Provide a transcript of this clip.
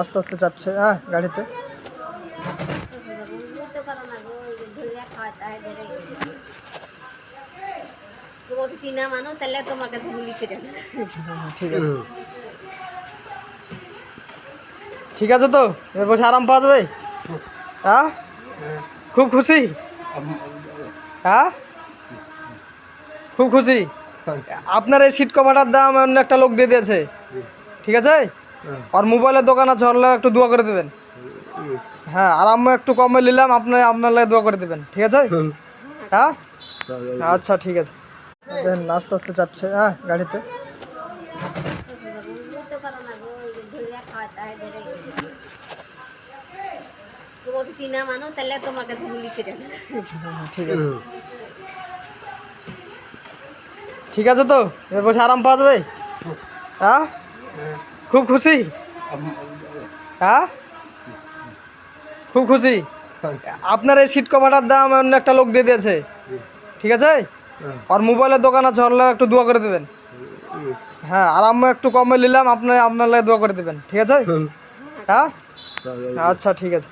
আস্তে আস্তে চাপছে হ্যাঁ গাড়িতে। চিনা মানুষ তাহলে তোমার কাছে লিখে দেন। ঠিক আছে, ঠিক আছে তো এর বসে আরাম পাওয়া যাবে। হ্যাঁ খুব খুশি, হ্যাঁ খুব খুশি। আপনার এই সিট কভারটার দাম অন্য একটা লোক দিয়ে দিয়েছে, ঠিক আছে? আর মোবাইলের দোকান আছে, ওর একটু দোয়া করে দেবেন। হ্যাঁ আর আমি একটু কমে নিলাম, আপনার লাগে দোয়া করে দেবেন, ঠিক আছে? হ্যাঁ আচ্ছা ঠিক আছে। আস্তে আস্তে চাপছে হ্যাঁ গাড়িতে। চিনা মানুষ তাহলে তোমার কাছে লিখে দেন। ঠিক আছে, ঠিক আছে তো এর বসে আরাম পাওয়া যাবে। হ্যাঁ খুব খুশি, হ্যাঁ খুব খুশি। আপনার এই সিট কভারটার দাম অন্য একটা লোক দিয়ে দিয়েছে, ঠিক আছে? আর মোবাইলের দোকান আছে, ওর একটু দোয়া করে দেবেন। হ্যাঁ আর আমি একটু কমে নিলাম, আপনার লাগে দোয়া করে দেবেন, ঠিক আছে? হ্যাঁ আচ্ছা ঠিক আছে।